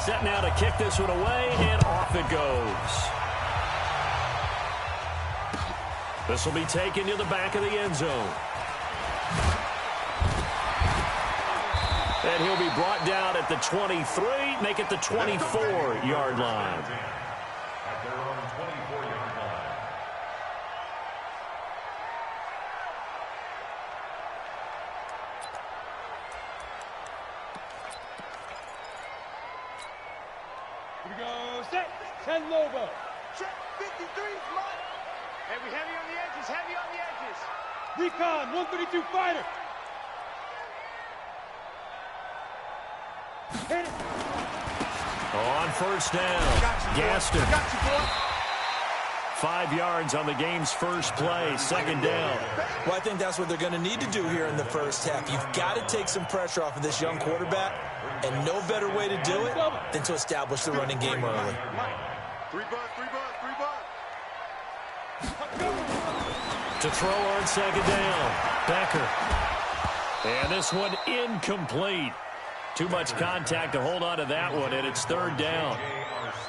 set now to kick this one away, and off it goes. This will be taken to the back of the end zone. And he'll be brought down at the 23, make it the 24-yard line. At their own 24-yard line. Here we go. Set. 10 Lobo. Check 53, Mike. Heavy on the edges. Heavy on the edges. Recon. 132 fighter. Hit it. On first down, Gaston. 5 yards on the game's first play, second down. Well, I think that's what they're going to need to do here in the first half. You've got to take some pressure off of this young quarterback, and no better way to do it than to establish the running game early. Three bud. To throw on second down, Becker. And this one incomplete. Too much contact to hold on to that one, and it's third down.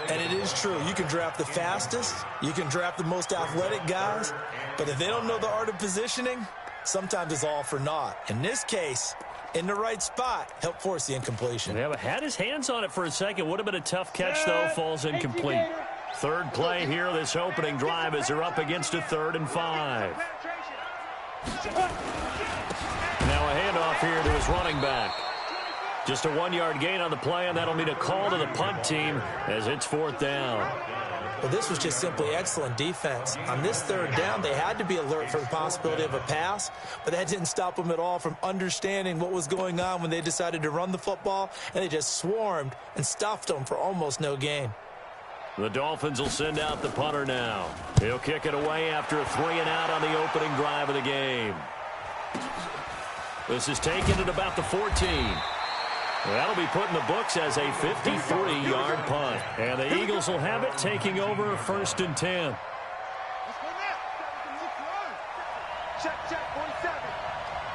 And it is true. You can draft the fastest. You can draft the most athletic guys. But if they don't know the art of positioning, sometimes it's all for naught. In this case, in the right spot, help force the incompletion. Yeah, but had his hands on it for a second. Would have been a tough catch, though. Falls incomplete. Third play here, this opening drive, as they're up against a 3rd and 5. Now a handoff here to his running back. Just a 1-yard gain on the play, and that'll mean a call to the punt team as it's 4th down. Well, this was just simply excellent defense. On this 3rd down, they had to be alert for the possibility of a pass, but that didn't stop them at all from understanding what was going on when they decided to run the football, and they just swarmed and stuffed them for almost no gain. The Dolphins will send out the punter now. He'll kick it away after a 3-and-out on the opening drive of the game. This is taken at about the 14. That'll be put in the books as a 53-yard punt. And the Eagles will have it, taking over 1st and 10. Check, 47.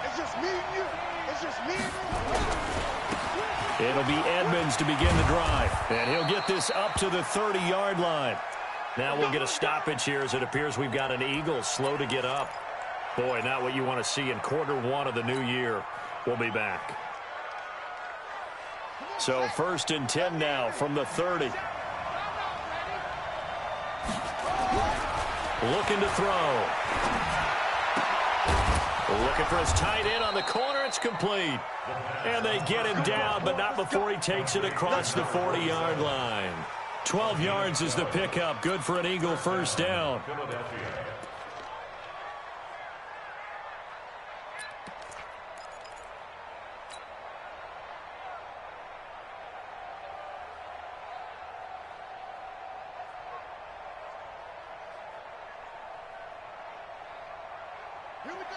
It's just me and you. It's just me and you. It'll be Edmonds to begin the drive. And he'll get this up to the 30-yard line. Now we'll get a stoppage here as it appears we've got an Eagle slow to get up. Boy, not what you want to see in quarter 1 of the new year. We'll be back. So 1st and 10 now from the 30. Looking to throw. Looking for his tight end on the corner. It's complete. And they get him down, but not before he takes it across the 40-yard line. 12 yards is the pickup. Good for an Eagle first down.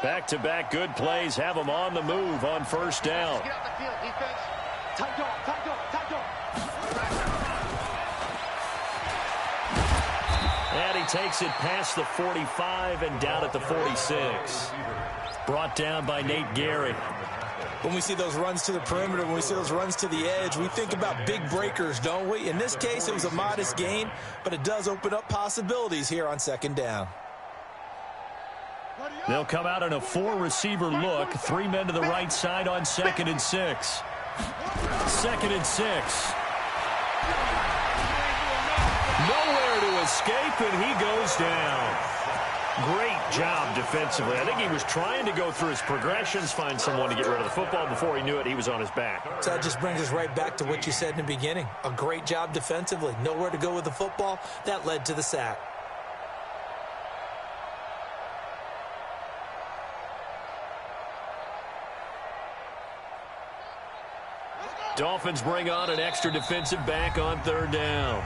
Back-to-back good plays have them on the move on first down. Get out the field, defense. Tight dog. And he takes it past the 45 and down at the 46. Brought down by Nate Gary. When we see those runs to the perimeter, when we see those runs to the edge, we think about big breakers, don't we? In this case, it was a modest gain, but it does open up possibilities here on second down. They'll come out in a 4-receiver look. 3 men to the right side on 2nd and 6. 2nd and 6. Nowhere to escape, and he goes down. Great job defensively. I think he was trying to go through his progressions, find someone to get rid of the football. Before he knew it, he was on his back. So that just brings us right back to what you said in the beginning. A great job defensively. Nowhere to go with the football. That led to the sack. Dolphins bring on an extra defensive back on 3rd down.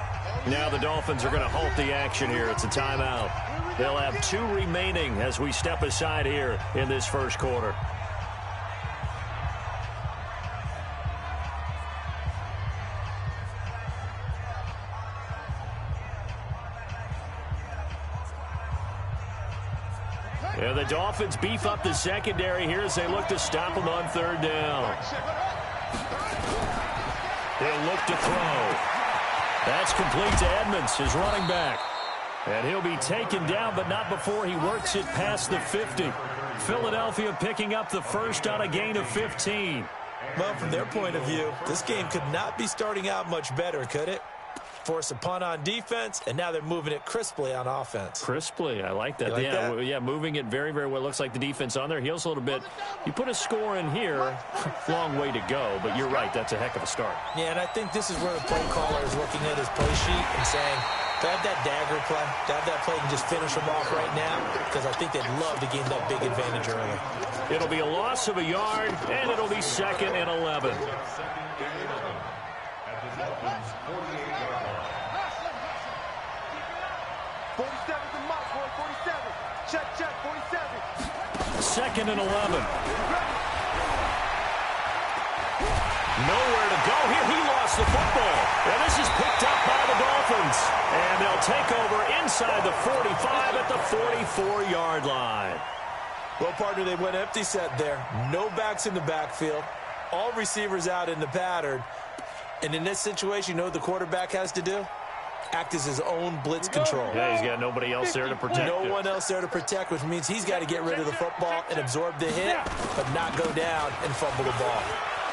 Now the Dolphins are going to halt the action here. It's a timeout. They'll have 2 remaining as we step aside here in this first quarter. And the Dolphins beef up the secondary here as they look to stop them on 3rd down. They'll look to throw. That's complete to Edmonds, his running back. And he'll be taken down, but not before he works it past the 50. Philadelphia picking up the first on a gain of 15. Well, from their point of view, this game could not be starting out much better, could it? Force a punt on defense, and now they're moving it crisply on offense. Crisply, I like that. Like that? Yeah, moving it very, very well. Looks like the defense on their heels a little bit. You put a score in here, long way to go, but you're right, that's a heck of a start. Yeah, and I think this is where the play caller is looking at his play sheet and saying, to have that dagger play, to have that play and just finish them off right now, because I think they'd love to gain that big advantage early. It'll be a loss of a yard, and it'll be 2nd and 11. Check, 47. 2nd and 11. Nowhere to go here. He lost the football. And this is picked up by the Dolphins. And they'll take over inside the 45 at the 44-yard line. Well, partner, they went empty set there. No backs in the backfield. All receivers out in the pattern. And in this situation, you know what the quarterback has to do? Act as his own blitz control. Yeah, he's got nobody else there to protect No it. one else there to protect, which means he's got to get rid of the football and absorb the hit, but not go down and fumble the ball.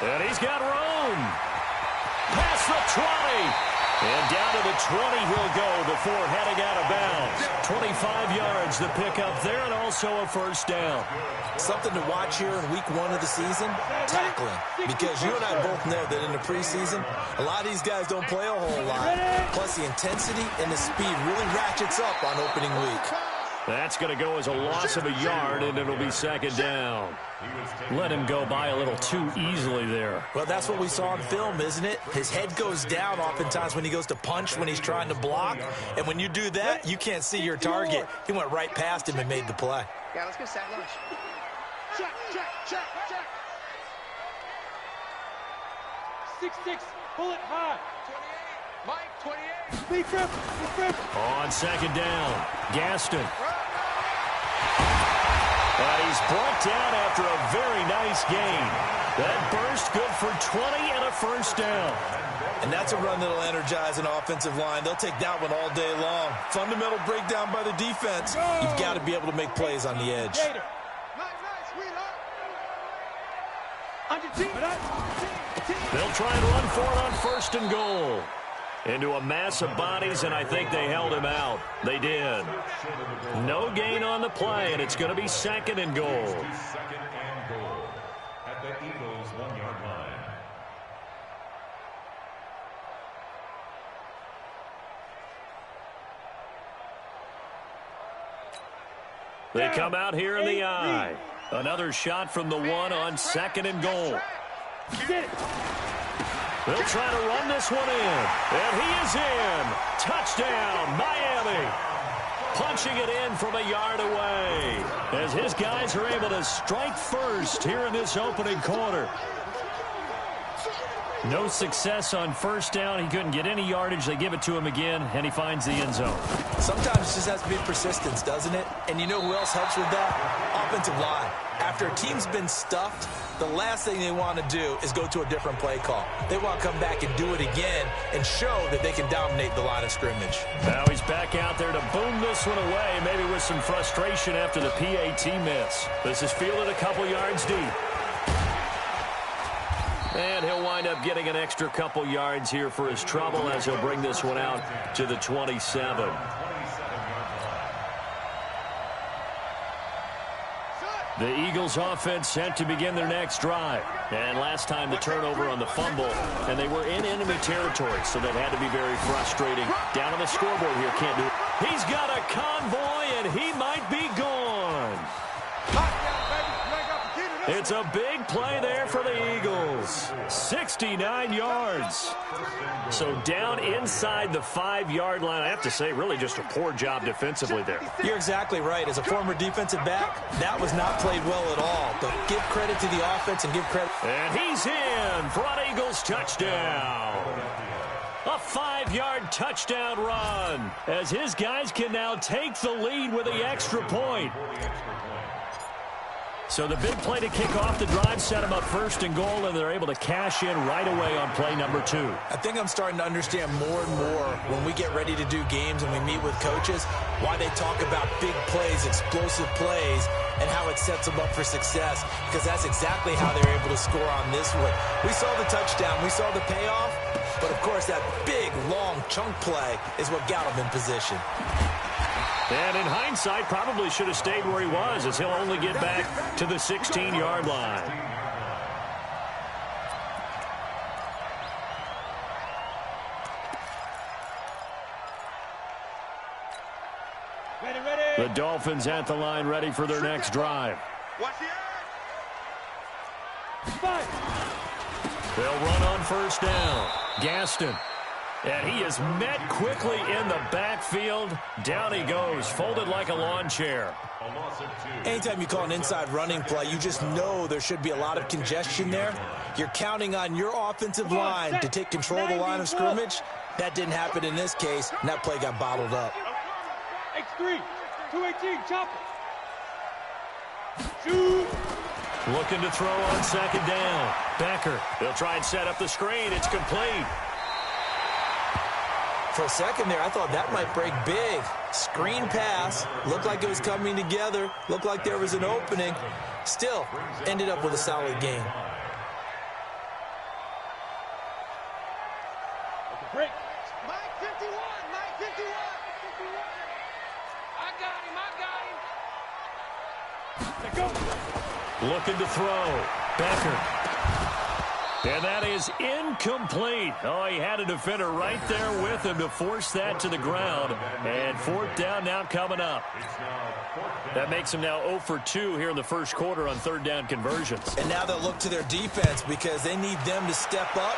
And he's got room. Past the 20. And down to the 20 he'll go before heading out of bounds. 25 yards the pickup there, and also a first down. Something to watch here in week 1 of the season, tackling. Because you and I both know that in the preseason, a lot of these guys don't play a whole lot. Plus the intensity and the speed really ratchets up on opening week. That's going to go as a loss of a yard, and it'll be 2nd down. Let him go by a little too easily there. Well, that's what we saw on film, isn't it? His head goes down oftentimes when he goes to punch, when he's trying to block. And when you do that, you can't see your target. He went right past him and made the play. Yeah, let's go sack lunch. Check, check, check, check. 6-6, pull it high. 28, Mike, 28. Big grip. On 2nd down, Gaston. And he's brought down after a very nice gain. That burst good for 20 and a first down. And that's a run that'll energize an offensive line. They'll take that one all day long. Fundamental breakdown by the defense. You've got to be able to make plays on the edge. They'll try and run for it on 1st and goal. Into a mass of bodies, and I think they held him out. They did. No gain on the play, and it's going to be 2nd and goal. 2nd and goal at the Eagles' 1-yard line. They come out here in the eye. Another shot from the 1 on 2nd and goal. They'll try to run this one in. And he is in. Touchdown, Miami. Punching it in from a yard away. As his guys are able to strike first here in this opening quarter. No success on 1st down. He couldn't get any yardage. They give it to him again, and he finds the end zone. Sometimes it just has to be persistence, doesn't it? And you know who else helps with that? Offensive line. After a team's been stuffed, the last thing they want to do is go to a different play call. They want to come back and do it again and show that they can dominate the line of scrimmage. Now he's back out there to boom this one away, maybe with some frustration after the PAT miss. This is fielded a couple yards deep. And he'll wind up getting an extra couple yards here for his trouble as he'll bring this one out to the 27. The Eagles offense set to begin their next drive. And last time the turnover on the fumble, and they were in enemy territory, so that had to be very frustrating. Down on the scoreboard here, can't do it. He's got a convoy, and he might be gone. It's a big play there for the Eagles. 69 yards. So down inside the 5-yard line. I have to say, really just a poor job defensively there. You're exactly right. As a former defensive back, that was not played well at all. But give credit to the offense and give credit. And he's in for an Eagles touchdown. A 5-yard touchdown run as his guys can now take the lead with the extra point. So the big play to kick off the drive set them up first and goal, and they're able to cash in right away on play number 2. I think I'm starting to understand more and more when we get ready to do games and we meet with coaches why they talk about big plays, explosive plays, and how it sets them up for success, because that's exactly how they're able to score on this one. We saw the touchdown. We saw the payoff. But, of course, that big, long chunk play is what got him in position. And in hindsight, probably should have stayed where he was, as he'll only get back to the 16-yard line. Ready. The Dolphins at the line, ready for their next drive. Watch the Five. They'll run on first down. Gaston. And he is met quickly in the backfield. Down he goes, folded like a lawn chair. Anytime you call an inside running play, you just know there should be a lot of congestion there. You're counting on your offensive line to take control of the line of scrimmage. That didn't happen in this case, and that play got bottled up. X3, 218, chopper. Shoot. Looking to throw on second down. Becker. They'll try and set up the screen. It's complete. For a second there, I thought that might break big. Screen pass. Looked like it was coming together. Looked like there was an opening. Still, ended up with a solid game. Break. Mike 51, Mike 51. I got him. Let go. Looking to throw. Becker. And that is incomplete. Oh, he had a defender right there with him to force that to the ground. And fourth down now coming up. That makes him now 0 for 2 here in the first quarter on third down conversions. And now they'll look to their defense because they need them to step up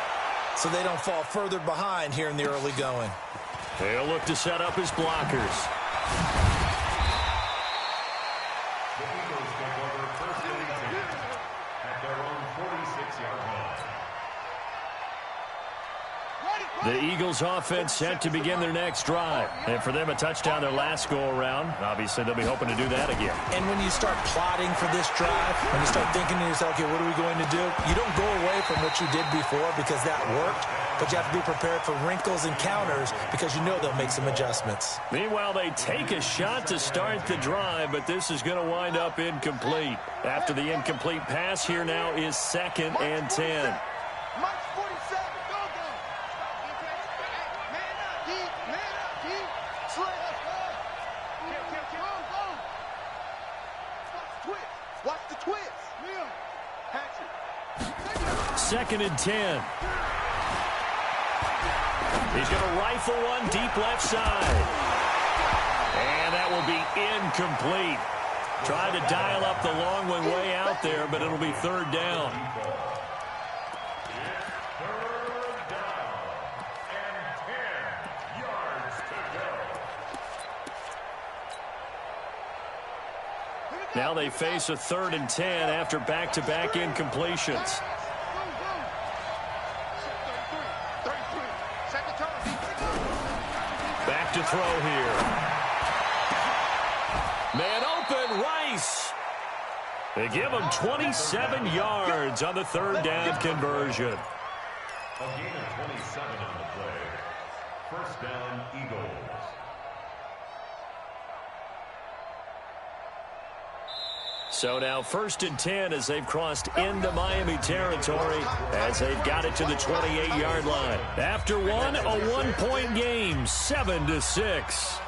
so they don't fall further behind here in the early going. They'll look to set up his blockers. The Eagles offense set to begin their next drive. And for them, a touchdown their last go-around. Obviously, they'll be hoping to do that again. And when you start plotting for this drive, when you start thinking to yourself, okay, what are we going to do? You don't go away from what you did before because that worked, but you have to be prepared for wrinkles and counters because you know they'll make some adjustments. Meanwhile, they take a shot to start the drive, but this is going to wind up incomplete. After the incomplete pass, here now is 2nd and 10. Mike 47. Go, go. Man up, D. Man up, D. Slip. Go. Twist. Watch the twist. Hatchet. 2nd and 10. He's going to rifle one deep left side. And that will be incomplete. Tried to dial up the long one way out there, but it'll be third down. Now they face a 3rd and 10 after back-to-back incompletions. Back to throw here. Man open, Rice. They give him 27 yards on the third down conversion. A gain of 27 on the play. First down, Eagles. So now 1st and 10 as they've crossed into Miami territory as they've got it to the 28-yard line. After one, a one-point game, 7-6.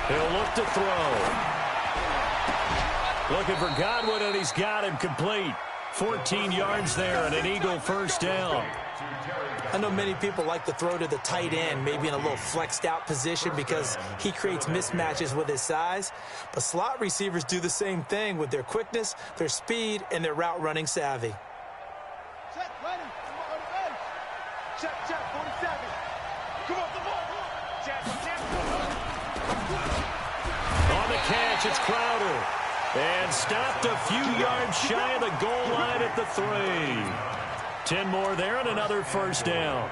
He'll look to throw. Looking for Godwin, and he's got him complete. 14 yards there and an Eagle first down. I know many people like to throw to the tight end, maybe in a little flexed out position because he creates mismatches with his size. But slot receivers do the same thing with their quickness, their speed, and their route running savvy. Check, ready. Check, 47. Come on. Check. catch. It's Crowder. And stopped a few yards shy of the goal line at the 3. 10 more there and another first down.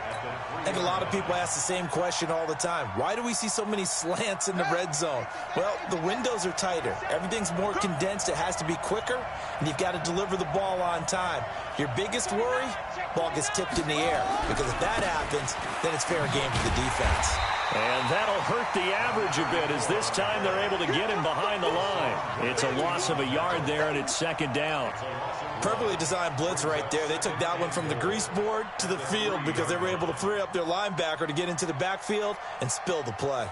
I think a lot of people ask the same question all the time. Why do we see so many slants in the red zone? Well, the windows are tighter. Everything's more condensed. It has to be quicker, and you've got to deliver the ball on time. Your biggest worry, ball gets tipped in the air, because if that happens, then it's fair game for the defense. And that'll hurt the average a bit, as this time they're able to get him behind the line. It's a loss of a yard there, and it's second down. Perfectly designed blitz right there. They took that one from the grease board to the field because they were able to free up their linebacker to get into the backfield and spill the play.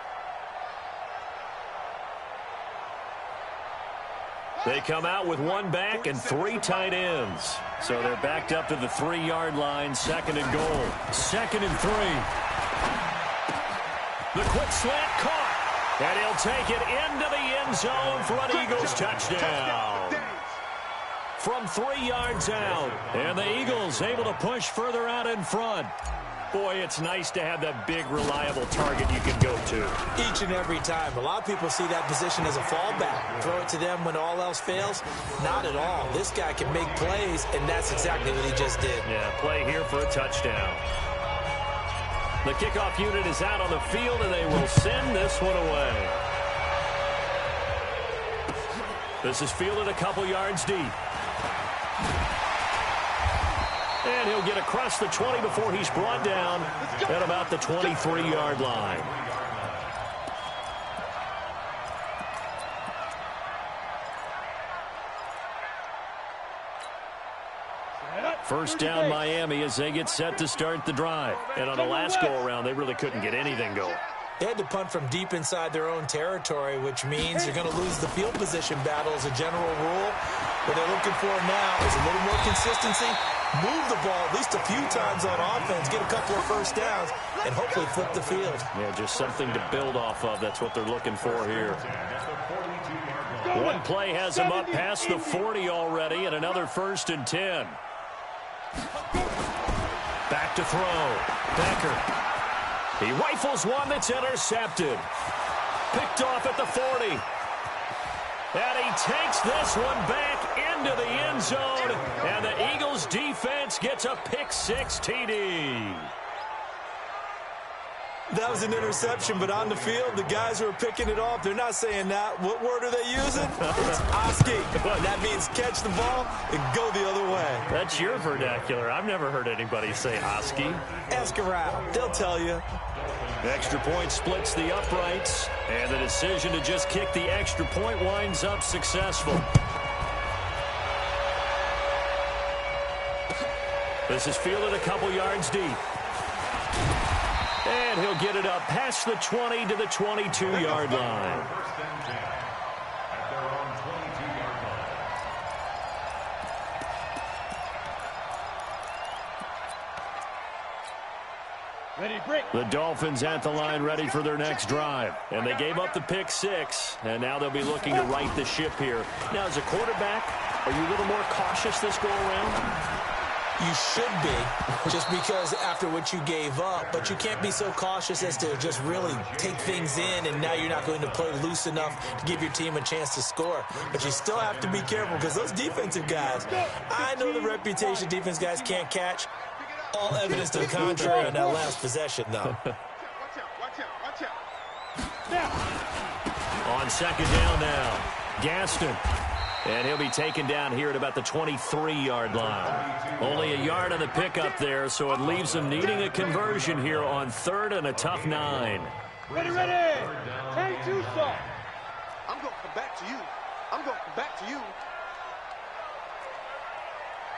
They come out with one back and 3 tight ends. So they're backed up to the 3-yard line, second and goal. 2nd and 3. The quick slant caught. And he'll take it into the end zone for an Eagles touchdown. From 3 yards out. And the Eagles able to push further out in front. Boy, it's nice to have that big, reliable target you can go to. Each and every time. A lot of people see that position as a fallback. Throw it to them when all else fails. Not at all. This guy can make plays, and that's exactly what he just did. Yeah, play here for a touchdown. The kickoff unit is out on the field, and they will send this one away. This is fielded a couple yards deep. And he'll get across the 20 before he's brought down at about the 23-yard line. First down Miami as they get set to start the drive. And on the last go-around, they really couldn't get anything going. They had to punt from deep inside their own territory, which means you're going to lose the field position battle as a general rule. What they're looking for now is a little more consistency, move the ball at least a few times on offense, get a couple of first downs, and hopefully flip the field. Yeah, just something to build off of. That's what they're looking for here. One play has him up past the 40 already, and another 1st and 10. Back to throw. Becker. He rifles one that's intercepted. Picked off at the 40. And he takes this one back into the end zone. And the Eagles defense gets a pick-6 TD. That was an interception, but on the field, the guys who are picking it off, they're not saying that. What word are they using? It's Oski. That means catch the ball and go the other way. That's your vernacular. I've never heard anybody say Oski. Ask around. They'll tell you. Extra point splits the uprights, and the decision to just kick the extra point winds up successful. This is fielded a couple yards deep. And he'll get it up past the 20 to the 22-yard line. Ready, break. The Dolphins at the line ready for their next drive. And they gave up the pick-6, and now they'll be looking to right the ship here. Now, as a quarterback, are you a little more cautious this go-around? You should be, just because after what you gave up, but you can't be so cautious as to just really take things in, and now you're not going to play loose enough to give your team a chance to score. But you still have to be careful, because those defensive guys, I know the reputation defense guys can't catch. All evidence to the contrary on that last possession, though. On second down now, Gaston. And he'll be taken down here at about the 23-yard line. Only a yard on the pickup there, so it leaves him needing a conversion here on 3rd and a tough 9. Ready, ready. 10-2 stop. I'm going to come back to you. I'm going to come back to you.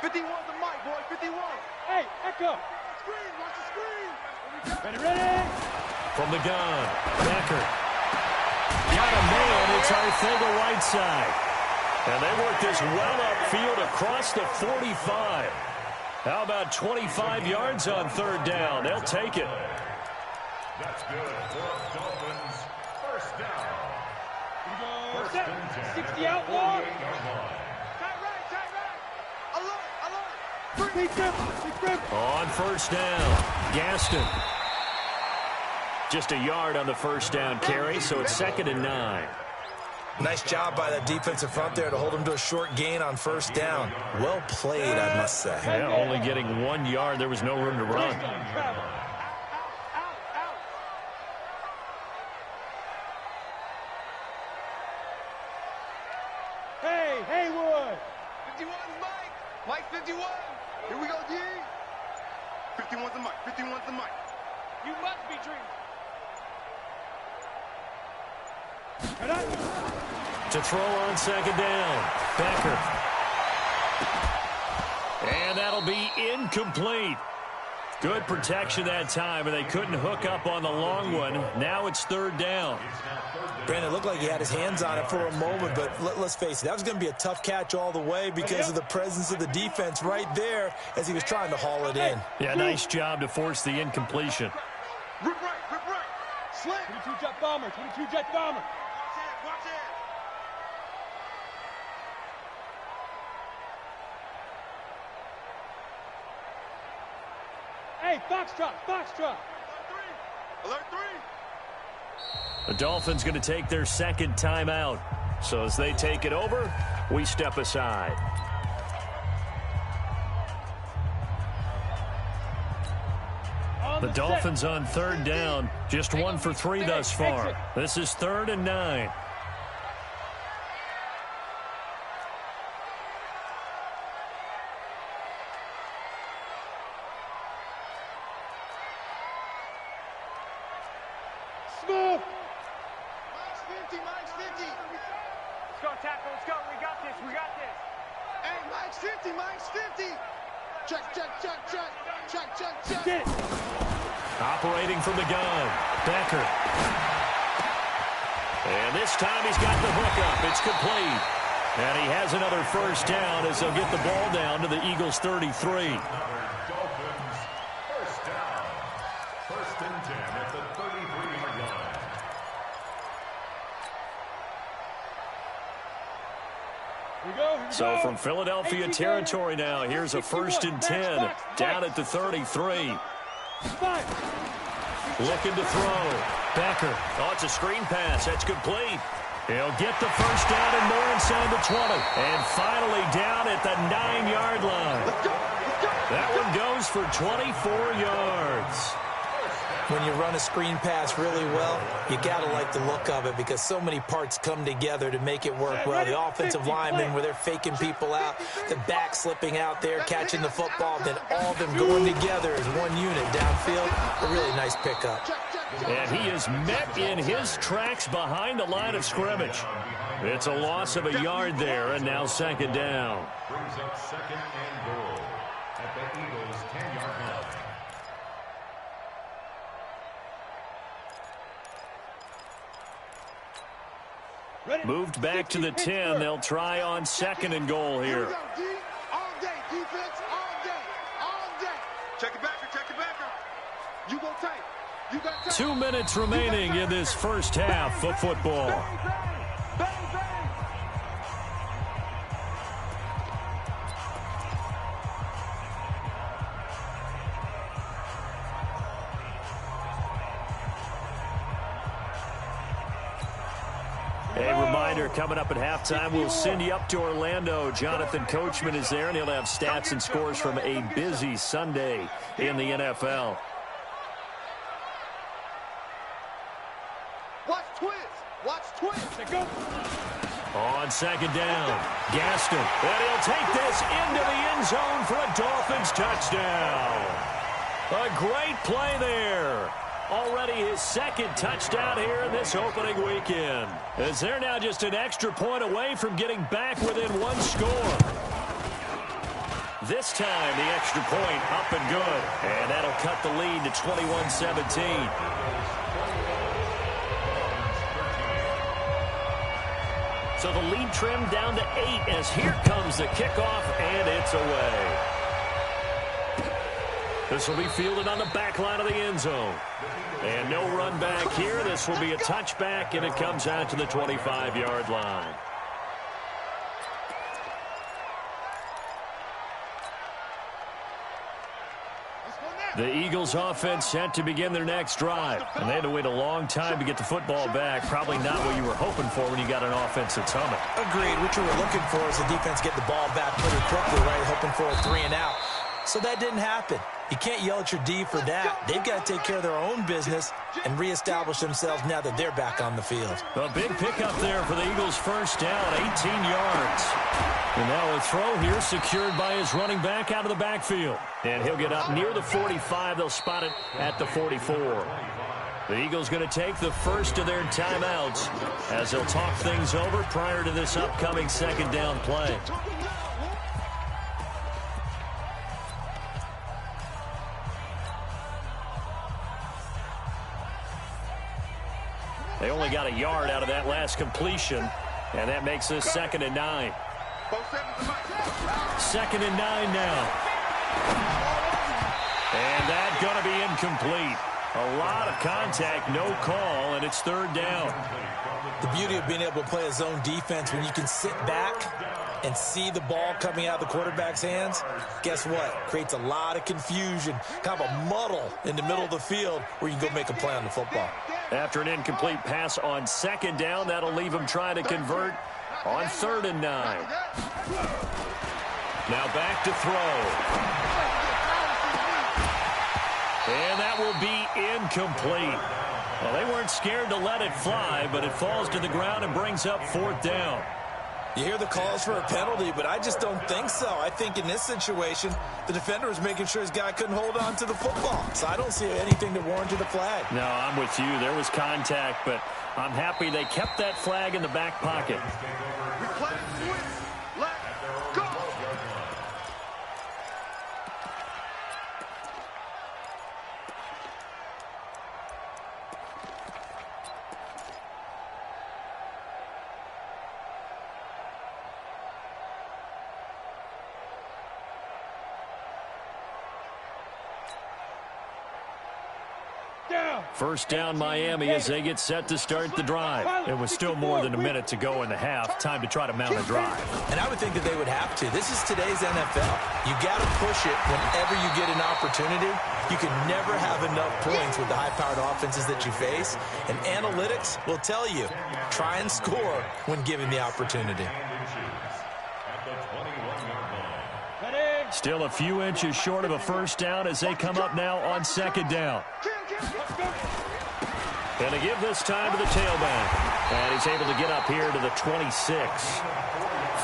51 the mic, boy. 51. Hey, Echo. Screen, watch the screen. Ready, ready. From the gun, Becker. Got a man, it's Arcega-Whiteside. And they work this well upfield across the 45. How about 25 yards on 3rd down? They'll take it. That's good for Dolphins. First down. Here we go. First Set. and 10. 60 out long. 48-yard line. Tight right. Alert. Big grip. On 1st down, Gaston. Just a yard on the 1st down carry, so it's 2nd and 9. Nice job by that defensive front there to hold him to a short gain on first down. Well played, I must say. Yeah, only getting 1 yard. There was no room to run. Hey, Haywood! 51's Mike! Mike 51! Here we go, D! 51's the Mike, 51's the Mike. You must be dreaming. To throw on second down. Becker. And that'll be incomplete. Good protection that time, and they couldn't hook up on the long one. Now it's third down. Brandon, it looked like he had his hands on it for a moment, but let's face it, that was going to be a tough catch all the way because of the presence of the defense right there as he was trying to haul it in. Yeah, nice job to force the incompletion. Rip right, slant. 22 jet bomber, 22 jet bomber. Watch it. Hey, Foxtrot, Foxtrot. Alert 3. The Dolphins going to take their second timeout. So as they take it over, we step aside. The Dolphins on third down, just 1 for 3 thus far. This is 3rd and 9. Smooth. Mike's 50, Mike's 50. Let's go, tackle, let's go. We got this, we got this. Hey, Mike's 50, Mike's 50. Check. Get it. Operating from the gun, Becker. And this time he's got the hook up. It's complete. And he has another first down as they'll get the ball down to the Eagles' 33. Dolphins, first down. 1st and 10 at the 33-yard line. Here we go. So from Philadelphia territory now, here's a 1st and 10 down at the 33. Looking to throw. Becker. Oh, it's a screen pass. That's complete. He'll get the first down and more inside the 20. And finally down at the 9-yard line. That one goes for 24 yards. When you run a screen pass really well, you got to like the look of it because so many parts come together to make it work well. The offensive linemen where they're faking people out, the back slipping out there, catching the football, then all of them going together as one unit downfield. A really nice pickup. And he is met in his tracks behind the line of scrimmage. It's a loss of a yard there, and now second down. Brings up 2nd and goal at the Eagles' 10-yard line. Moved back to the 10. They'll try on 2nd and goal here. All day, defense, all day. Check it back. You go tight. You got tight. 2 minutes remaining in this first half of football. Bang. A reminder, coming up at halftime, we'll send you up to Orlando. Jonathan Coachman is there, and he'll have stats and scores from a busy Sunday in the NFL. Watch twist. On second down, Gaston. And he'll take this into the end zone for a Dolphins touchdown. A great play there. Already his 2nd touchdown here in this opening weekend. As they're now just an extra point away from getting back within 1 score. This time the extra point up and good. And that'll cut the lead to 21-17. So the lead trimmed down to 8 as here comes the kickoff, and it's away. This will be fielded on the back line of the end zone. And no run back here. This will be a touchback, and it comes out to the 25-yard line. The Eagles offense set to begin their next drive. And they had to wait a long time to get the football back. Probably not what you were hoping for when you got an offense that's humming. Agreed. What you were looking for is the defense get the ball back pretty quickly, right? Hoping for a 3 and out. So that didn't happen. You can't yell at your D for that. They've got to take care of their own business and reestablish themselves now that they're back on the field. A big pickup there for the Eagles' first down, 18 yards. And now a throw here secured by his running back out of the backfield. And he'll get up near the 45. They'll spot it at the 44. The Eagles going to take the first of their timeouts as they'll talk things over prior to this upcoming second down play. They only got a yard out of that last completion, and that makes this 2nd and 9. 2nd and 9 now. And that's going to be incomplete. A lot of contact, no call, and it's 3rd down. The beauty of being able to play a zone defense when you can sit back and see the ball coming out of the quarterback's hands, guess what? Creates a lot of confusion, kind of a muddle in the middle of the field where you can go make a play on the football. After an incomplete pass on 2nd down, that'll leave him trying to convert on 3rd and 9. Now back to throw. And that will be incomplete. Well, they weren't scared to let it fly, but it falls to the ground and brings up 4th down. You hear the calls for a penalty, but I just don't think so. I think in this situation, the defender was making sure his guy couldn't hold on to the football. So I don't see anything that warranted a flag. No, I'm with you. There was contact, but I'm happy they kept that flag in the back pocket. First down, Miami, as they get set to start the drive. It was still more than a minute to go in the half. Time to try to mount a drive. And I would think that they would have to. This is today's NFL. You got to push it whenever you get an opportunity. You can never have enough points with the high-powered offenses that you face. And analytics will tell you, try and score when given the opportunity. Still a few inches short of a first down as they come up now on 2nd down. And to give this time to the tailback. And he's able to get up here to the 26.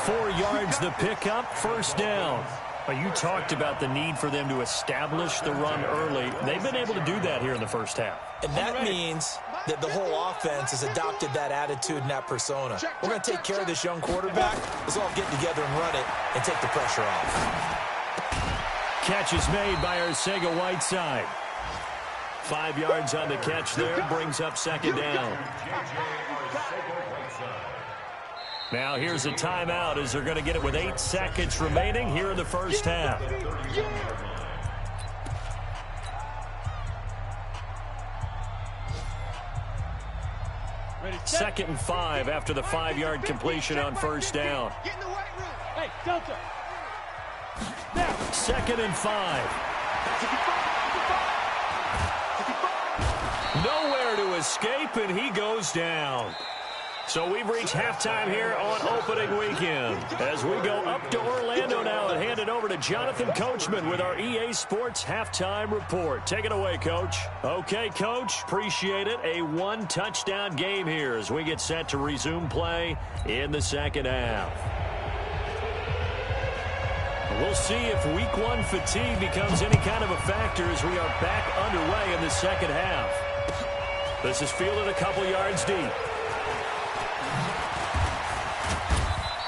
4 yards the pickup, first down. Well, you talked about the need for them to establish the run early. They've been able to do that here in the first half. And that means that the whole offense has adopted that attitude and that persona. We're going to take care of this young quarterback. Let's all get together and run it and take the pressure off. Catch is made by Arcega-Whiteside. 5 yards on the catch there, brings up 2nd down. Now here's a timeout as they're going to get it with 8 seconds remaining here in the first half. 2nd and 5 after the 5-yard completion on first down. Hey, Delta. 2nd and 5. Nowhere to escape, and he goes down. So we've reached halftime here on opening weekend. As we go up to Orlando now and hand it over to Jonathan Coachman with our EA Sports halftime report. Take it away, Coach. Okay, Coach, appreciate it. A 1-touchdown game here as we get set to resume play in the second half. We'll see if week 1 fatigue becomes any kind of a factor as we are back underway in the second half. This is fielded a couple yards deep.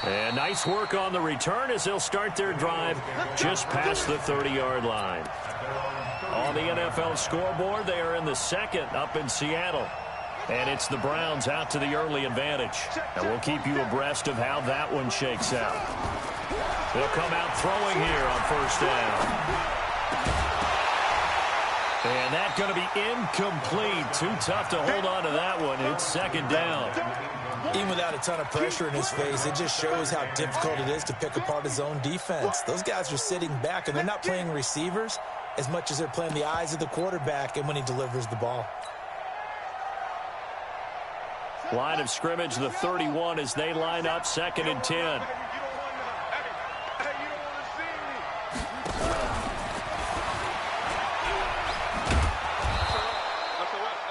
And nice work on the return as they'll start their drive just past the 30-yard line. On the NFL scoreboard, they are in the second up in Seattle. And it's the Browns out to the early advantage. And we'll keep you abreast of how that one shakes out. They'll come out throwing here on first down. And that's going to be incomplete. Too tough to hold on to that one. It's 2nd down. Even without a ton of pressure in his face, it just shows how difficult it is to pick apart his own defense. Those guys are sitting back, and they're not playing receivers. as much as they're playing the eyes of the quarterback and when he delivers the ball. Line of scrimmage, the 31 as they line up, 2nd and 10.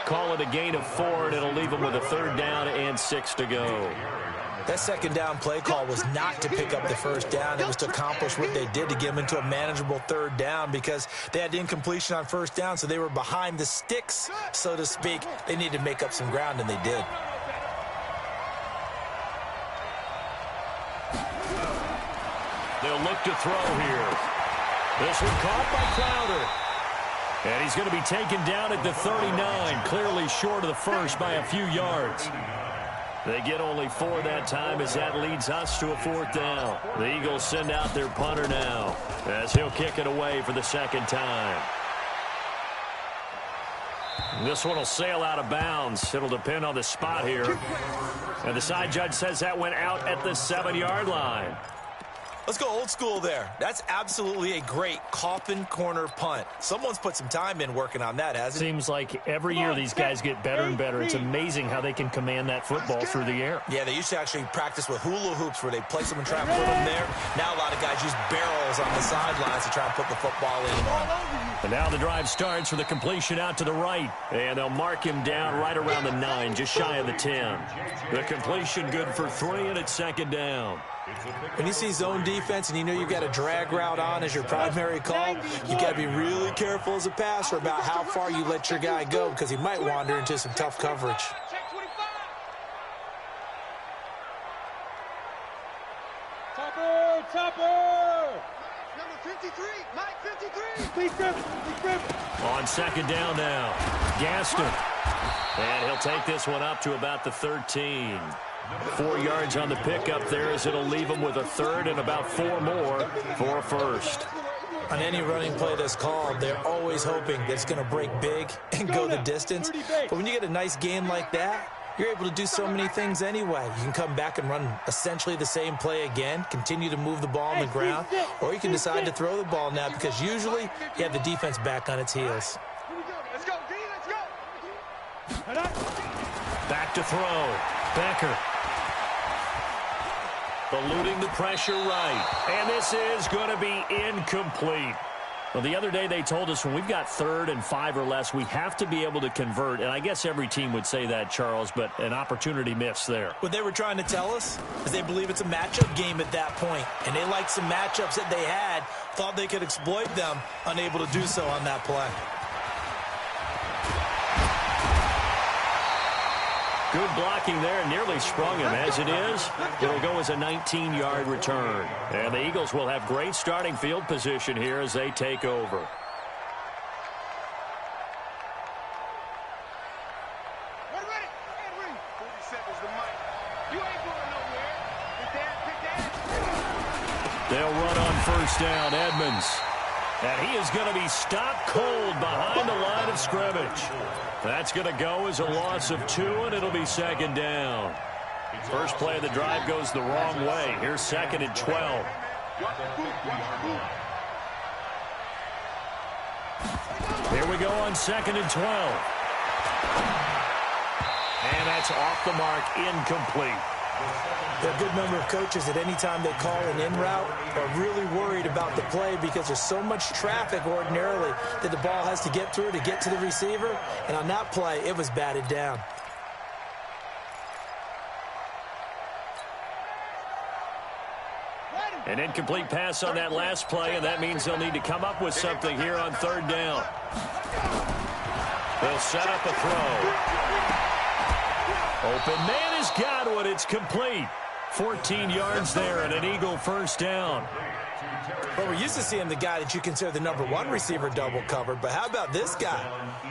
Call it a gain of 4, and it'll leave them with a 3rd down and 6 to go. That 2nd down play call was not to pick up the 1st down. It was to accomplish what they did to get them into a manageable 3rd down because they had incompletion on 1st down, so they were behind the sticks, so to speak. They needed to make up some ground, and they did. They'll look to throw here. This one caught by Crowder. And he's going to be taken down at the 39, clearly short of the first by a few yards. They get only 4 that time as that leads us to a 4th down. The Eagles send out their punter now as he'll kick it away for the 2nd time. This one will sail out of bounds. It'll depend on the spot here. And the side judge says that went out at the 7-yard line. Let's go old school there. That's absolutely a great coffin corner punt. Someone's put some time in working on that, hasn't it? Seems like every year these guys get better and better. It's amazing how they can command that football through the air. Yeah, they used to actually practice with hula hoops where they place them and try and put them there. Now a lot of guys use barrels on the sidelines to try and put the football in on. And now the drive starts for the completion out to the right. And they'll mark him down right around the 9, just shy of the 10. The completion good for 3, and it's 2nd down. When you see zone defense and you know you've got a drag route on as your primary call, you've got to be really careful as a passer about how far you let your guy go because he might wander into some tough coverage. Topper! Number 53, Mike 53. On 2nd down now, Gaston. And he'll take this one up to about the 13. 4 yards on the pickup there as it'll leave him with a 3rd and about 4 more for a 1st. On any running play that's called, they're always hoping that it's going to break big and go the distance. But when you get a nice gain like that, you're able to do so many things anyway. You can come back and run essentially the same play again, continue to move the ball on the ground, or you can decide to throw the ball now because usually you have the defense back on its heels. Let's go, D, let's go. Back to throw. Becker. Eluding the pressure right. And this is going to be incomplete. Well, the other day they told us when we've got 3rd and 5 or less, we have to be able to convert. And I guess every team would say that, Charles, but an opportunity missed there. What they were trying to tell us is they believe it's a matchup game at that point. And they liked some matchups that they had, thought they could exploit them, unable to do so on that play. Good blocking there, nearly sprung him. As it is, it'll go as a 19-yard return. And the Eagles will have great starting field position here as they take over. We're ready. 47 is the mic. You ain't going nowhere. Pick that. They'll run on 1st down, Edmonds. And he is going to be stopped cold behind the line of scrimmage. That's going to go as a loss of 2, and it'll be 2nd down. First play of the drive goes the wrong way. Here's 2nd and 12. Here we go on 2nd and 12. And that's off the mark, incomplete. There are a good number of coaches at any time they call an in route are really worried about the play because there's so much traffic ordinarily that the ball has to get through to get to the receiver. And on that play, it was batted down. An incomplete pass on that last play, and that means they'll need to come up with something here on 3rd down. They'll set up a throw. Open man has got one. It's complete. 14 yards there and an Eagle 1st down. Well, we're used to seeing the guy that you consider the number 1 receiver double covered, but how about this guy?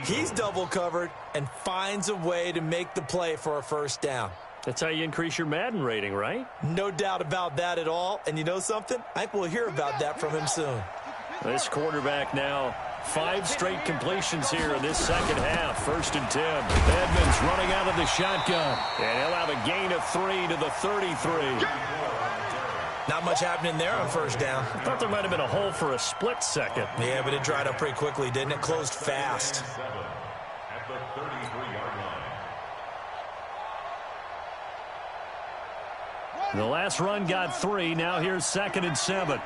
He's double covered and finds a way to make the play for a 1st down. That's how you increase your Madden rating, right? No doubt about that at all. And you know something? I think we'll hear about that from him soon. This quarterback now, 5 straight completions here in this 2nd half. 1st and 10. Edmonds running out of the shotgun. And he'll have a gain of 3 to the 33. Not much happening there on first down. I thought there might have been a hole for a split second. Yeah, but it dried up pretty quickly, didn't it? Closed fast. At the 33-yard line. The last run got 3. Now here's 2nd and 7.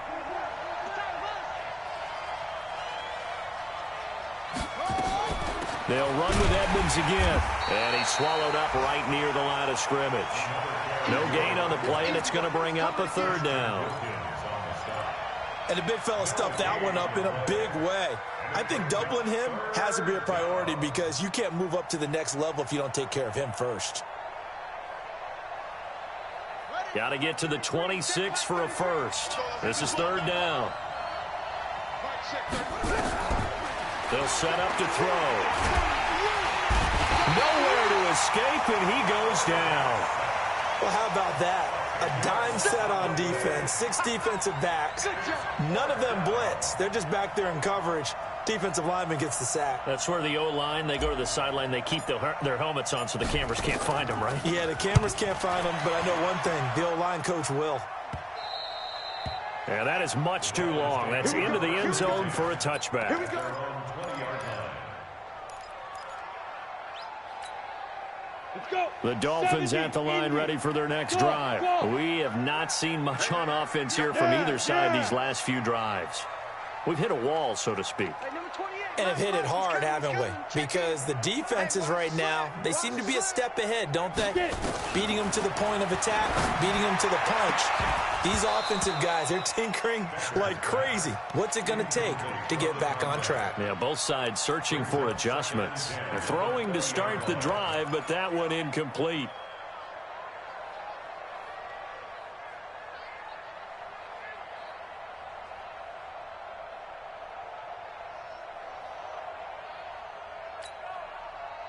They'll run with Edmonds again. And he's swallowed up right near the line of scrimmage. No gain on the play, and it's going to bring up a 3rd down. And the big fella stuffed that one up in a big way. I think doubling him has to be a priority because you can't move up to the next level if you don't take care of him first. Got to get to the 26 for a first. This is 3rd down. They'll set up to throw. Nowhere to escape, and he goes down. Well, how about that? A dime set on defense, 6 defensive backs. None of them blitz. They're just back there in coverage. Defensive lineman gets the sack. That's where the O-line, they go to the sideline, they keep their helmets on so the cameras can't find them, right? Yeah, the cameras can't find them, but I know one thing. The O-line coach will. Yeah, that is much too long. That's into the end zone for a touchback. Here we go. 20-yard line. The Dolphins at the line ready for their next drive. We have not seen much on offense here from either side these last few drives. We've hit a wall, so to speak. And have hit it hard, haven't we? Because the defenses right now, they seem to be a step ahead, don't they? Beating them to the point of attack, beating them to the punch. These offensive guys, they're tinkering like crazy. What's it going to take to get back on track? Yeah, both sides searching for adjustments. They're throwing to start the drive, but that one incomplete.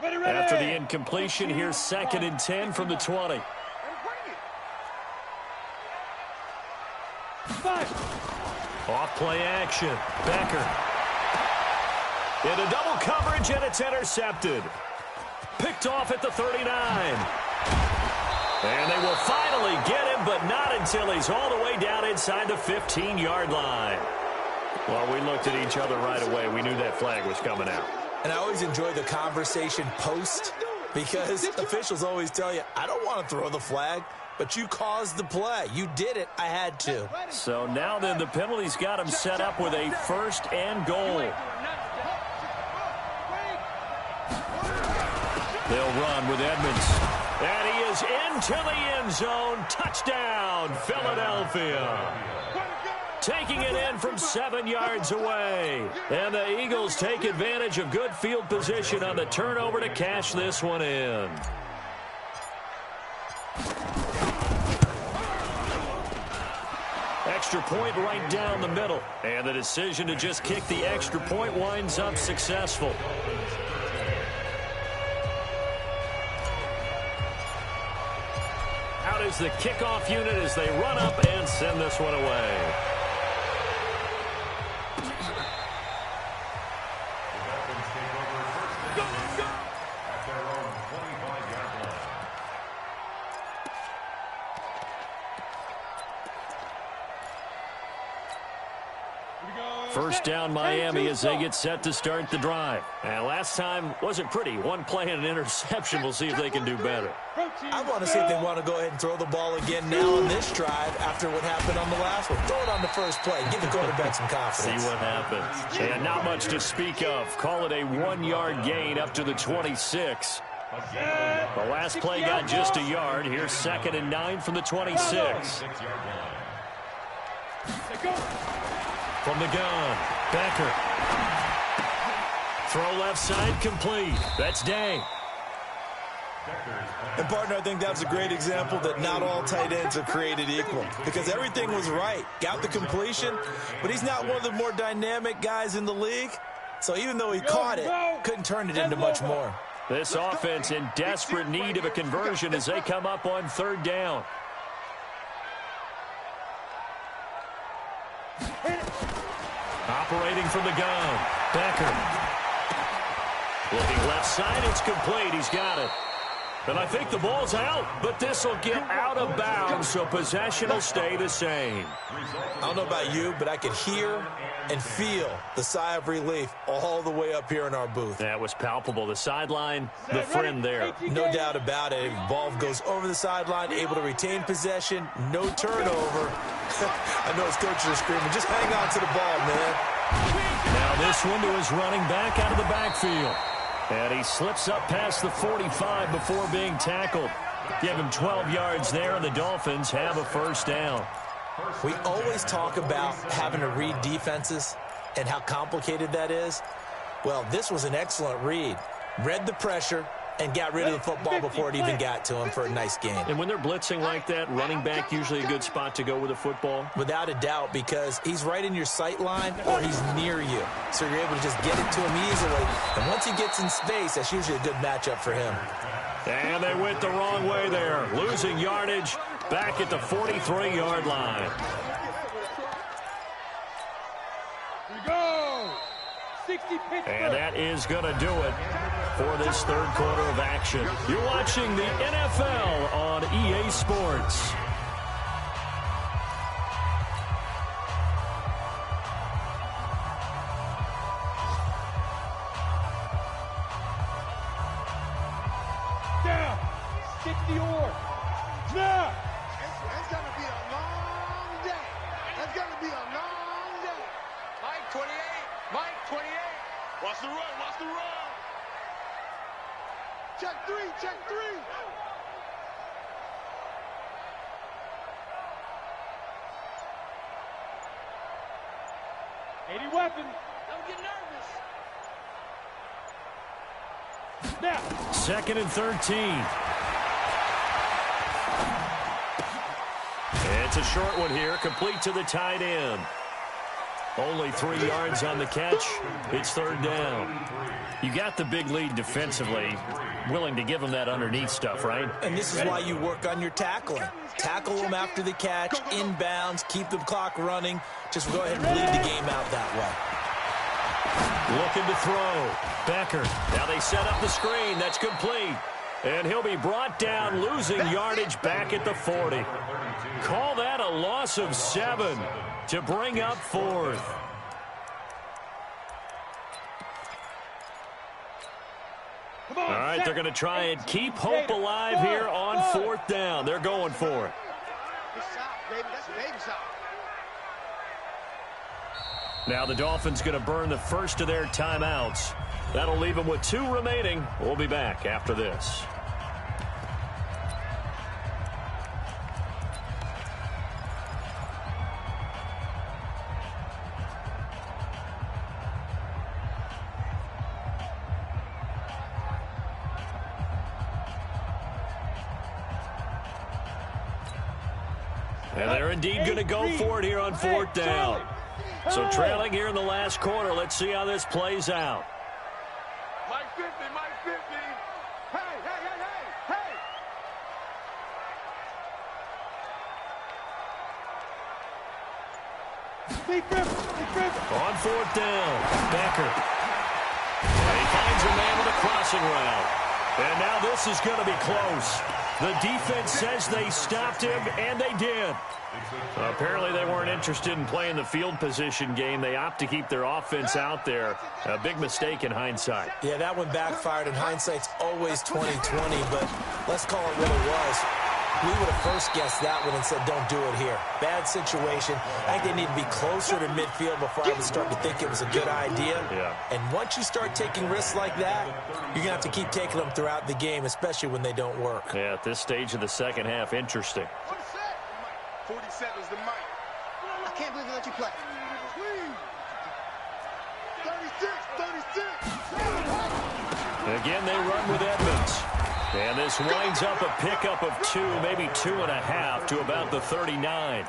After the incompletion, here's 2nd and 10 from the 20. Off play action. Becker. Into double coverage, and it's intercepted. Picked off at the 39. And they will finally get him, but not until he's all the way down inside the 15-yard line. Well, we looked at each other right away. We knew that flag was coming out. And I always enjoy the conversation post because officials always tell you, I don't want to throw the flag, but you caused the play. You did it. I had to. So now then the penalty's got him set up with a 1st and goal. They'll run with Edmonds. And he is into the end zone. Touchdown, Philadelphia. Taking it in from 7 yards away. And the Eagles take advantage of good field position on the turnover to cash this one in. Extra point right down the middle. And the decision to just kick the extra point winds up successful. Out is the kickoff unit as they run up and send this one away. First down Miami as they get set to start the drive. And last time wasn't pretty. One play and an interception. We'll see if they can do better. I want to see if they want to go ahead and throw the ball again now on this drive after what happened on the last one. Throw it on the first play. Give the quarterback some confidence. See what happens. And not much to speak of. Call it a 1-yard gain up to the 26. The last play got just a yard. Here's 2nd and 9 from the 26. From the gun, Becker. Throw left side complete. That's Day. And, partner, I think that was a great example that not all tight ends are created equal because everything was right. Got the completion, but he's not one of the more dynamic guys in the league. So even though he caught it, couldn't turn it into much more. This offense in desperate need of a conversion as they come up on 3rd down. Operating from the gun, Becker. Looking left side, it's complete. He's got it. And I think the ball's out, but this will get out of bounds, so possession will stay the same. I don't know about you, but I could hear and feel the sigh of relief all the way up here in our booth. That was palpable. The sideline, the friend there. No doubt about it. Ball goes over the sideline, able to retain possession, no turnover. I know his coaches are screaming, just hang on to the ball, man. Now this one to his running back out of the backfield. And he slips up past the 45 before being tackled. Give him 12 yards there, and the Dolphins have a first down. We always talk about having to read defenses and how complicated that is. Well, this was an excellent read. Read the pressure and got rid of the football before it even got to him for a nice game. And when they're blitzing like that, running back usually a good spot to go with the football? Without a doubt, because he's right in your sight line or he's near you. So you're able to just get it to him easily. And once he gets in space, that's usually a good matchup for him. And they went the wrong way there. Losing yardage back at the 43-yard line. Here we go. 60 Pittsburgh. And that is going to do it for this third quarter of action. You're watching the NFL on EA Sports. Down. 60 or. Snap. It's going to be a long day. It's going to be a long day. Mike 28. Mike 28. Watch the run. Watch the run. Check three. Check three. Weapons. Don't get nervous. Snap. Second and 13. It's a short one here, complete to the tight end. Only 3 yards on the catch. It's third down. You got the big lead defensively. Willing to give them that underneath stuff, right? And this is why you work on your tackling. Tackle them after the catch, inbounds, keep the clock running. Just go ahead and bleed the game out that way. Looking to throw. Becker. Now they set up the screen. That's complete. And he'll be brought down, losing yardage back at the 40. Call that a loss of 7 to bring up fourth. All right, they're going to try and keep hope alive here on fourth down. They're going for it. Good shot, baby. That's a baby shot. Now the Dolphins going to burn the first of their timeouts. That'll leave them with 2 remaining. We'll be back after this. And they're indeed going to go for it here on fourth down. So trailing here in the last quarter. Let's see how this plays out. Mike 50, Mike 50. Hey, hey, hey, hey, hey. Deep river. On fourth down, Becker. And he finds a man with a crossing route. And now this is going to be close. The defense says they stopped him, and they did. Apparently they weren't interested in playing the field position game. They opt to keep their offense out there. A big mistake in hindsight. Yeah, that one backfired, and hindsight's always 20/20, but let's call it what it was. We would have first guessed that one and said, don't do it here. Bad situation. I think they need to be closer to midfield before I would start to think it was a good idea. Yeah. And once you start taking risks like that, you're going to have to keep taking them throughout the game, especially when they don't work. Yeah, at this stage of the second half, interesting. 47's the mic. I can't believe they let you play. 36. Again, they run with Edmonds. And this winds up a pickup of 2, maybe 2.5 to about the 39.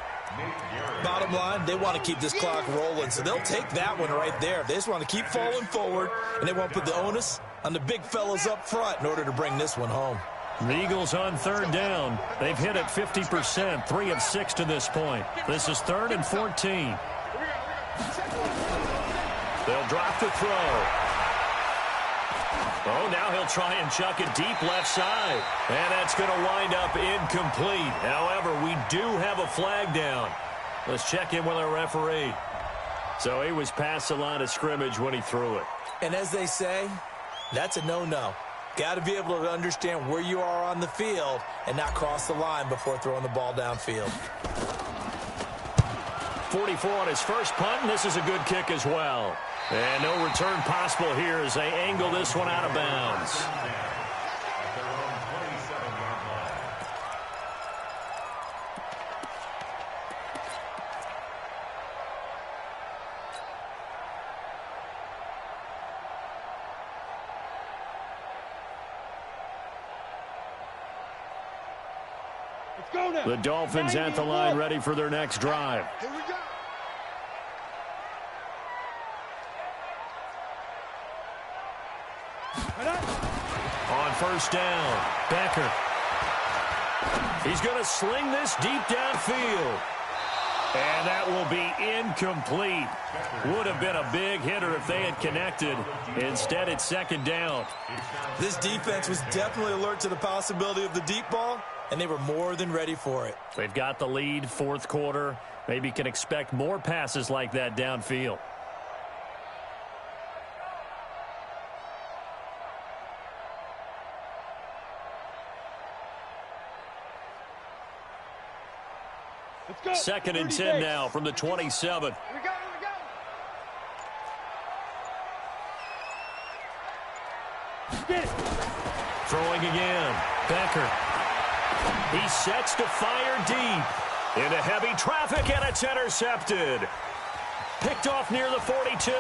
Bottom line, they want to keep this clock rolling, so they'll take that one right there. They just want to keep falling forward, and they want to put the onus on the big fellas up front in order to bring this one home. The Eagles on third down. They've hit it 50%, 3 of 6 to this point. This is 3rd and 14. They'll drop the throw. Oh, now he'll try and chuck it deep left side. And that's going to wind up incomplete. However, we do have a flag down. Let's check in with our referee. So he was past the line of scrimmage when he threw it. And as they say, that's a no-no. Got to be able to understand where you are on the field and not cross the line before throwing the ball downfield. 44 on his first punt, and this is a good kick as well. And no return possible here as they angle this one out of bounds. Let's go now. The Dolphins at the line, ready for their next drive. Here we go. On first down, Becker. He's going to sling this deep downfield. And that will be incomplete. Would have been a big hitter if they had connected. Instead, it's second down. This defense was definitely alert to the possibility of the deep ball, and they were more than ready for it. They've got the lead, fourth quarter. Maybe can expect more passes like that downfield. Let's go. Second and 10 36. now from the 27. Here we go, here we go. Get it. Throwing again. Becker. He sets to fire deep. Into heavy traffic, and it's intercepted. Picked off near the 42.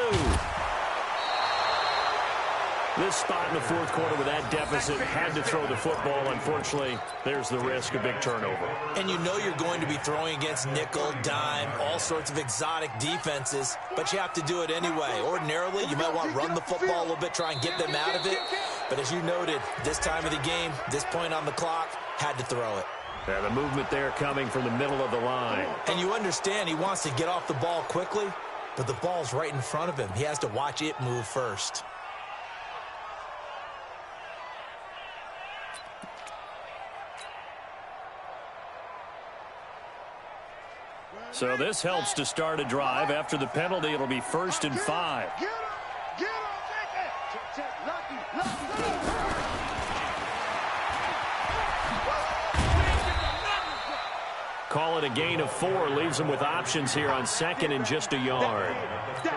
This spot in the fourth quarter with that deficit, had to throw the football. Unfortunately, there's the risk of big turnover. And you know you're going to be throwing against nickel, dime, all sorts of exotic defenses, but you have to do it anyway. Ordinarily, you might want to run the football a little bit, try and get them out of it. But as you noted, this time of the game, this point on the clock, had to throw it. And the movement there coming from the middle of the line. And you understand he wants to get off the ball quickly, but the ball's right in front of him. He has to watch it move first. So this helps to start a drive. After the penalty, it'll be 1st and 5. Get him. Get him. Check, check. Lucky. Call it a gain of 4. Leaves them with options here on second and just a yard.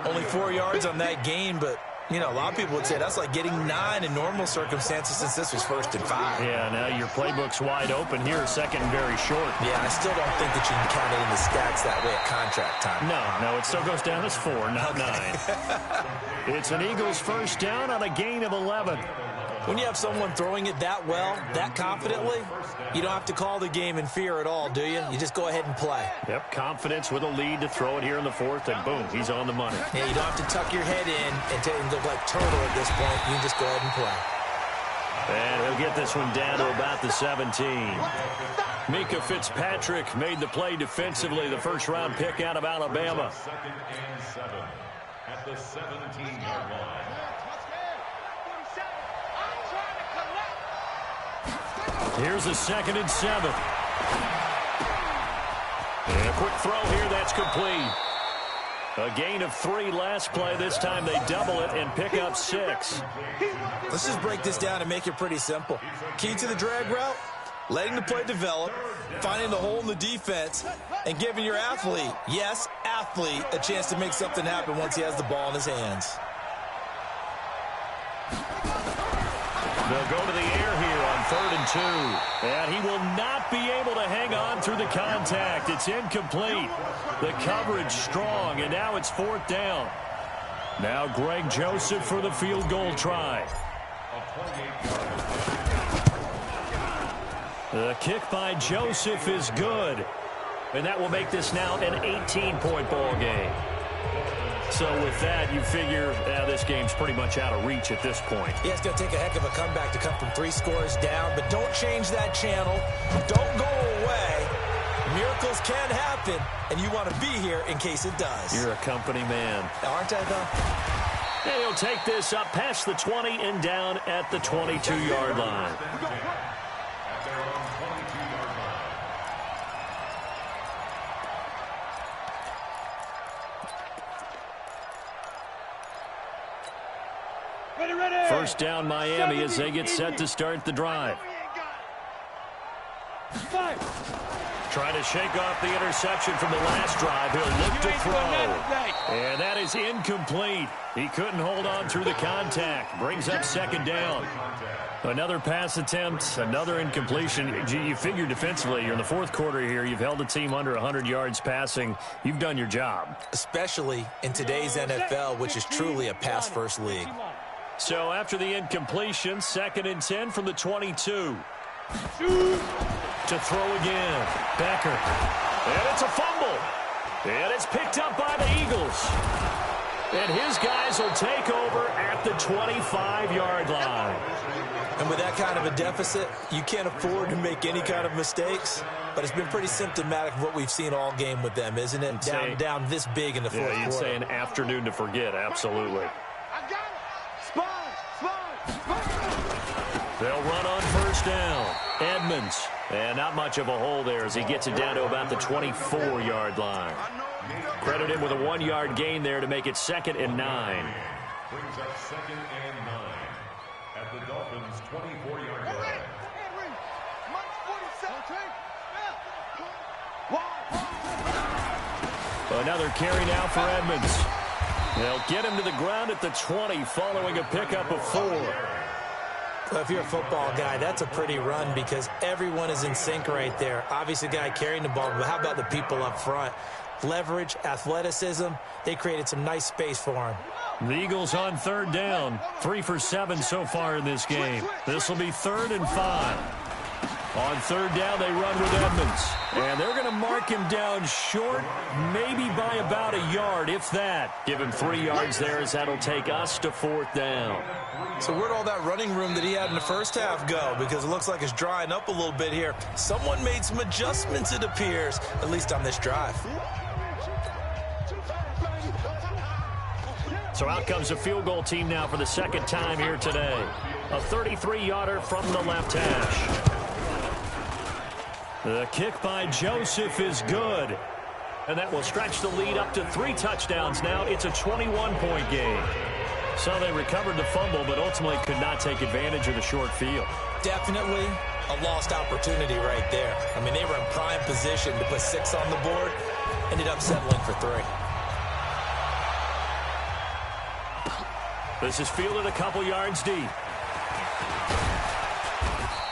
Only 4 yards on that gain, but, you know, a lot of people would say that's like getting 9 in normal circumstances since this was 1st and 5. Yeah, now your playbook's wide open here, second and very short. Yeah, I still don't think that you can count it in the stats that way at contract time. No, it still goes down as 4, not 9. It's an Eagles first down on a gain of 11. When you have someone throwing it that well, that confidently, you don't have to call the game in fear at all, do you? You just go ahead and play. Yep, confidence with a lead to throw it here in the fourth, and boom, he's on the money. Yeah, you don't have to tuck your head in and look like turtle at this point. You can just go ahead and play. And he'll get this one down to about the 17. Mika Fitzpatrick made the play defensively, the first-round pick out of Alabama. 2nd and 7 at the 17-yard line. Here's a 2nd and 7. And a quick throw here, that's complete. A gain of 3 last play. This time they double it and pick up 6. Let's just break this down and make it pretty simple. Key to the drag route, letting the play develop, finding the hole in the defense, and giving your athlete, yes, athlete, a chance to make something happen once he has the ball in his hands. They'll go to the air here on 3rd and 2. And he will not be able to hang on through the contact. It's incomplete. The coverage strong, and now it's 4th down. Now Greg Joseph for the field goal try. The kick by Joseph is good. And that will make this now an 18-point ball game. So with that, you figure this game's pretty much out of reach at this point. Yeah, it's going to take a heck of a comeback to come from 3 scores down, but don't change that channel. Don't go away. Miracles can happen, and you want to be here in case it does. You're a company man. Aren't I, though? And he'll take this up past the 20 and down at the 22-yard line. At their own 22-yard line. Ready. First down Miami as they get set to start the drive. 5. Trying to shake off the interception from the last drive. He'll look to throw. And that is incomplete. He couldn't hold on through the contact. Brings up second down. Another pass attempt, another incompletion. You figure defensively, you're in the fourth quarter here. You've held a team under 100 yards passing. You've done your job. Especially in today's NFL, which is truly a pass-first league. So after the incompletion, 2nd and 10 from the 22. To throw again. Becker. And it's a fumble. And it's picked up by the Eagles. And his guys will take over at the 25-yard line. And with that kind of a deficit, you can't afford to make any kind of mistakes. But it's been pretty symptomatic of what we've seen all game with them, isn't it? Down this big in the fourth quarter. You'd say an afternoon to forget, absolutely. I got it. Spine. They'll run on first down. Edmonds. And not much of a hole there as he gets it down to about the 24-yard line. Credit him with a 1-yard gain there to make it 2nd and 9. Brings up 2nd and 9 at the Dolphins' 24-yard line. Another carry now for Edmonds. They'll get him to the ground at the 20 following a pickup of 4. Well, if you're a football guy, that's a pretty run because everyone is in sync right there. Obviously, the guy carrying the ball, but how about the people up front? Leverage, athleticism, they created some nice space for him. The Eagles on 3rd down. 3 for 7 so far in this game. This will be 3rd and 5. On 3rd down, they run with Edmonds. And they're going to mark him down short, maybe by about a yard, if that. Give him 3 yards there as that'll take us to 4th down. So where'd all that running room that he had in the first half go? Because it looks like it's drying up a little bit here. Someone made some adjustments, it appears, at least on this drive. So out comes a field goal team now for the 2nd time here today. A 33-yarder from the left hash. The kick by Joseph is good. And that will stretch the lead up to 3 touchdowns now. It's a 21-point game. So they recovered the fumble, but ultimately could not take advantage of the short field. Definitely a lost opportunity right there. I mean, they were in prime position to put 6 on the board. Ended up settling for 3. This is fielded a couple yards deep.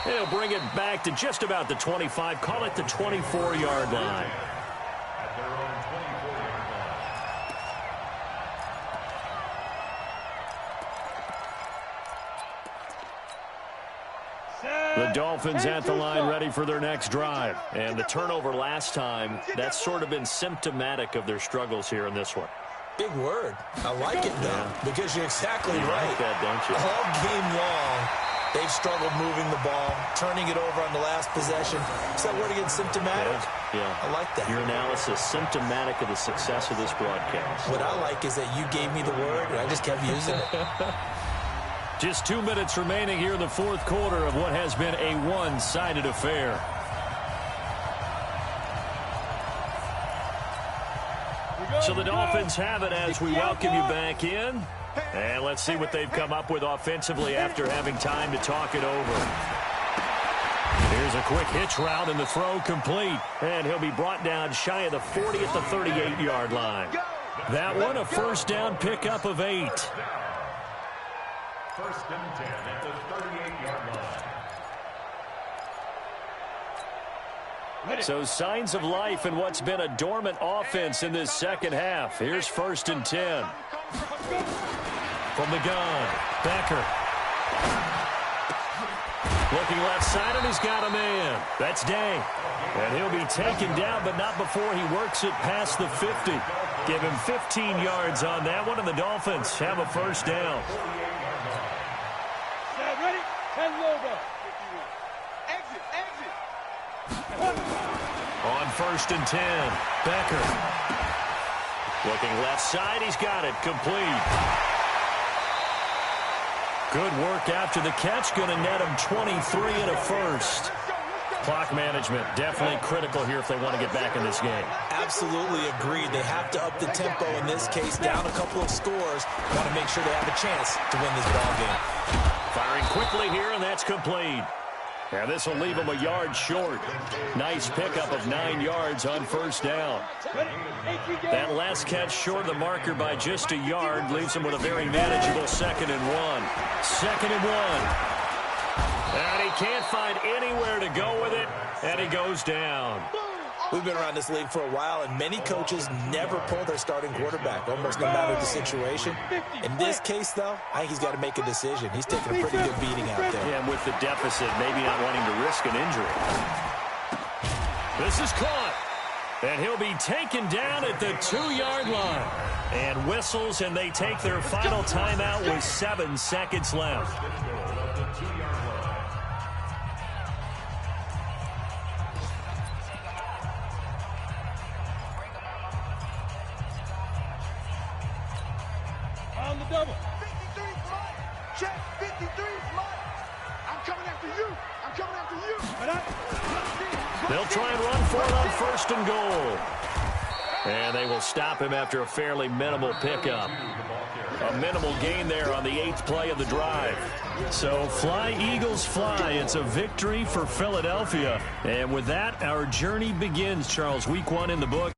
He'll bring it back to just about the 25. Call it the 24-yard line. At their own 24-yard line. The Dolphins at the line ready for their next drive. And the turnover last time, that's sort of been symptomatic of their struggles here in this one. Big word. I like it, though, because you're exactly right. Like that, don't you? All game long, they've struggled moving the ball, turning it over on the last possession. Is that word again, symptomatic? Yeah. I like that. Your analysis, symptomatic of the success of this broadcast. What I like is that you gave me the word, and I just kept using it. Just 2 minutes remaining here in the fourth quarter of what has been a one-sided affair. So the Dolphins have it as we welcome you back in. And let's see what they've come up with offensively after having time to talk it over. Here's a quick hitch route and the throw complete. And he'll be brought down shy of the 40 at the 38-yard line. That one a first down pickup of 8. 1st and 10 at the 38-yard line. So signs of life in what's been a dormant offense in this second half. Here's 1st and 10. From the gun, Becker. Looking left side, and he's got a man. That's Day. And he'll be taken down, but not before he works it past the 50. Give him 15 yards on that one, and the Dolphins have a first down. Ready? 10 Lobo. On 1st and 10, Becker. Looking left side, he's got it, complete. Good work after the catch. Going to net him 23 and a first. Clock management definitely critical here if they want to get back in this game. Absolutely agreed. They have to up the tempo in this case, down a couple of scores. Want to make sure they have a chance to win this ball game. Firing quickly here, and that's complete. And this will leave him a yard short. Nice pickup of 9 yards on first down. That last catch short of the marker by just a yard leaves him with a very manageable 2nd and 1. 2nd and 1. And he can't find anywhere to go with it, and he goes down. We've been around this league for a while, and many coaches never pull their starting quarterback, almost no matter the situation. In this case, though, I think he's got to make a decision. He's taking a pretty good beating out there. Yeah, and with the deficit, maybe not wanting to risk an injury. This is caught, and he'll be taken down at the 2-yard line. And whistles, and they take their final timeout with 7 seconds left. On the double. 53 mine. Check 53 mine. I'm coming after you. I'm coming after you. They'll try and run for it on 1st and goal. And they will stop him after a fairly minimal pickup. A minimal gain there on the 8th play of the drive. So fly, Eagles, fly. It's a victory for Philadelphia. And with that, our journey begins, Charles. Week 1 in the book.